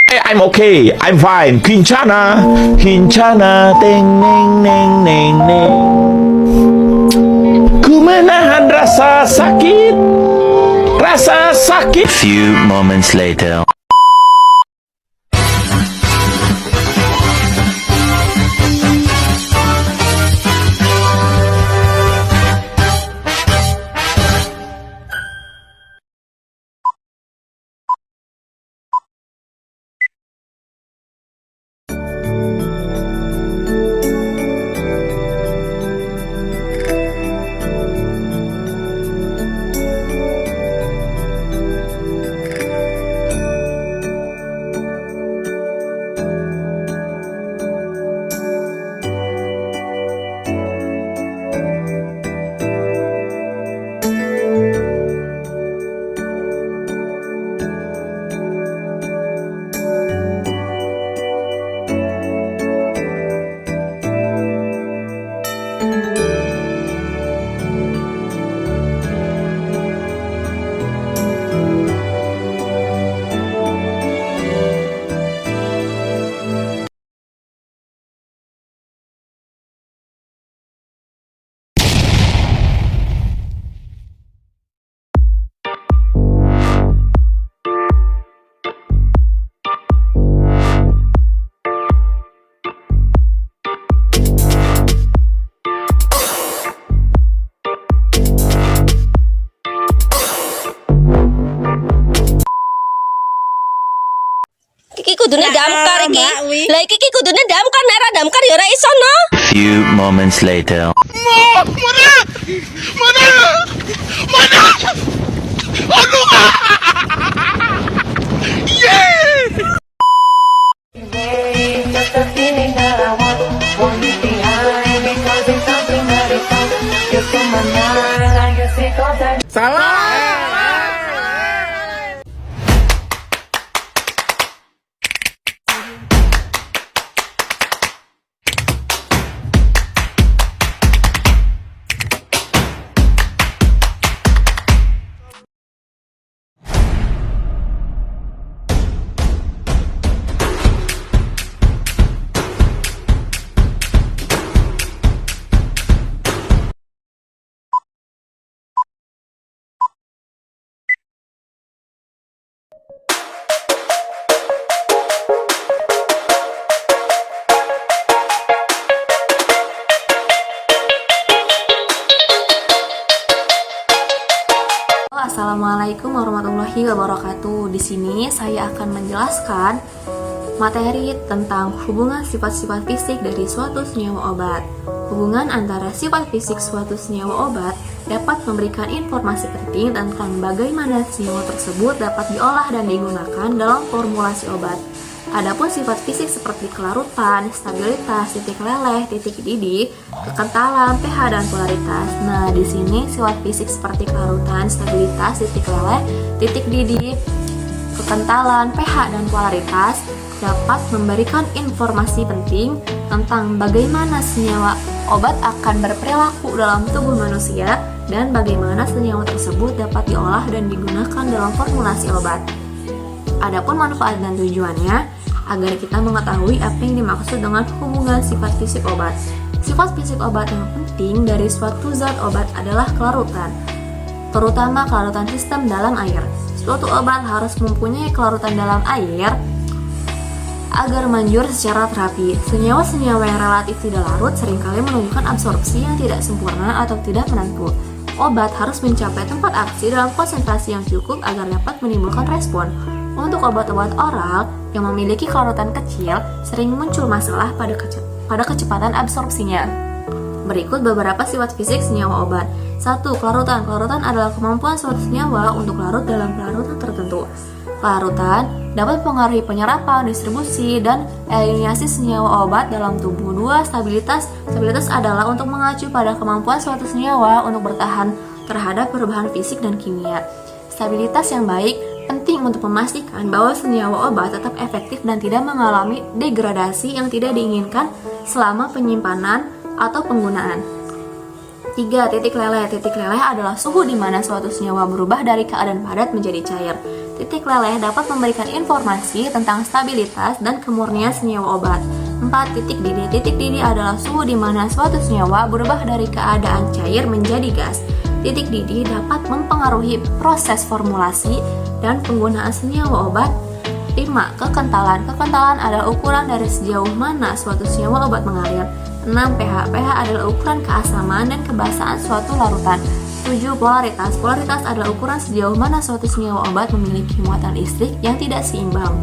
I'm okay, I'm fine. Kincana, Kincana, teng neng neng neng neng. Ku menahan rasa sakit, rasa sakit. Few moments later. Iki kudune damkar iki. Lah iki kudune damkar, nek ora damkar ya ora iso no. Few moments later. Just a feeling that I want you behind because it's something that is on. You're from my mind, I guess it goes that. Assalamualaikum warahmatullahi wabarakatuh. Di sini saya akan menjelaskan materi tentang hubungan sifat-sifat fisik dari suatu senyawa obat. Hubungan antara sifat fisik suatu senyawa obat dapat memberikan informasi penting tentang bagaimana senyawa tersebut dapat diolah dan digunakan dalam formulasi obat. Adapun sifat fisik seperti kelarutan, stabilitas, titik leleh, titik didih, kekentalan, pH dan polaritas. Nah, di sini sifat fisik seperti kelarutan, stabilitas, titik leleh, titik didih, kekentalan, pH dan polaritas dapat memberikan informasi penting tentang bagaimana senyawa obat akan berperilaku dalam tubuh manusia dan bagaimana senyawa tersebut dapat diolah dan digunakan dalam formulasi obat. Adapun manfaat dan tujuannya agar kita mengetahui apa yang dimaksud dengan hubungan sifat fisik obat. Sifat fisik obat yang penting dari suatu zat obat adalah kelarutan, terutama kelarutan sistem dalam air. Suatu obat harus mempunyai kelarutan dalam air agar manjur secara terapi. Senyawa-senyawa yang relatif tidak larut seringkali menunjukkan absorpsi yang tidak sempurna atau tidak menentu. Obat harus mencapai tempat aksi dalam konsentrasi yang cukup agar dapat menimbulkan respon. Untuk obat-obat oral yang memiliki kelarutan kecil, sering muncul masalah pada kecepatan absorpsinya. Berikut beberapa sifat fisik senyawa obat. 1. Kelarutan. Kelarutan adalah kemampuan suatu senyawa untuk larut dalam kelarutan tertentu. Kelarutan dapat mempengaruhi penyerapan, distribusi, dan eliminasi senyawa obat dalam tubuh. 2. Stabilitas. Stabilitas adalah untuk mengacu pada kemampuan suatu senyawa untuk bertahan terhadap perubahan fisik dan kimia. Stabilitas yang baik penting untuk memastikan bahwa senyawa obat tetap efektif dan tidak mengalami degradasi yang tidak diinginkan selama penyimpanan atau penggunaan. 3. Titik leleh. Titik leleh adalah suhu di mana suatu senyawa berubah dari keadaan padat menjadi cair. Titik leleh dapat memberikan informasi tentang stabilitas dan kemurnian senyawa obat. 4. Titik didih. Titik didih adalah suhu di mana suatu senyawa berubah dari keadaan cair menjadi gas. Titik didih dapat mempengaruhi proses formulasi dan penggunaan senyawa obat. 5. Kekentalan. Kekentalan adalah ukuran dari sejauh mana suatu senyawa obat mengalir. 6. pH. pH adalah ukuran keasaman dan kebasahan suatu larutan. 7. Polaritas. Polaritas adalah ukuran sejauh mana suatu senyawa obat memiliki muatan listrik yang tidak seimbang.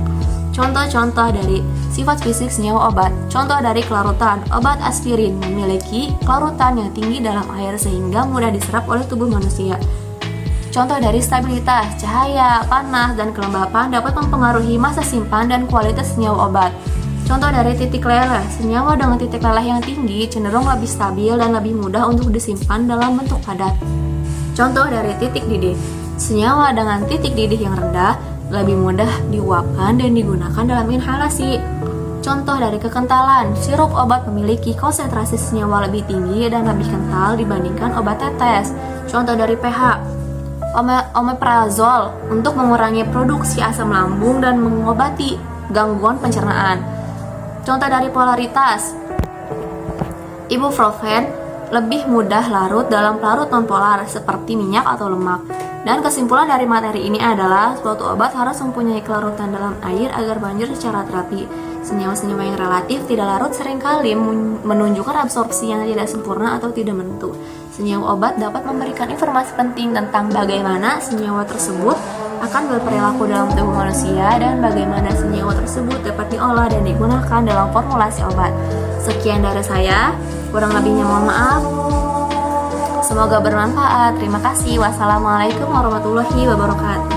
Contoh-contoh dari sifat fisik senyawa obat. Contoh dari kelarutan. Obat aspirin memiliki kelarutan yang tinggi dalam air sehingga mudah diserap oleh tubuh manusia. Contoh dari stabilitas. Cahaya, panas, dan kelembapan dapat mempengaruhi masa simpan dan kualitas senyawa obat. Contoh dari titik leleh. Senyawa dengan titik leleh yang tinggi cenderung lebih stabil dan lebih mudah untuk disimpan dalam bentuk padat. Contoh dari titik didih. Senyawa dengan titik didih yang rendah lebih mudah diuapkan dan digunakan dalam inhalasi. Contoh dari kekentalan. Sirup obat memiliki konsentrasi senyawa lebih tinggi dan lebih kental dibandingkan obat tetes. Contoh dari pH. Omeprazol untuk mengurangi produksi asam lambung dan mengobati gangguan pencernaan. Contoh dari polaritas. Ibuprofen lebih mudah larut dalam pelarut nonpolar seperti minyak atau lemak. Dan kesimpulan dari materi ini adalah suatu obat harus mempunyai kelarutan dalam air agar banjir secara terapi. Senyawa-senyawa yang relatif tidak larut seringkali menunjukkan absorpsi yang tidak sempurna atau tidak menentu. Senyawa obat dapat memberikan informasi penting tentang bagaimana senyawa tersebut akan berperilaku dalam tubuh manusia dan bagaimana senyawa tersebut dapat diolah dan digunakan dalam formulasi obat. Sekian dari saya, kurang lebihnya mohon maaf. Semoga bermanfaat. Terima kasih. Wassalamualaikum warahmatullahi wabarakatuh.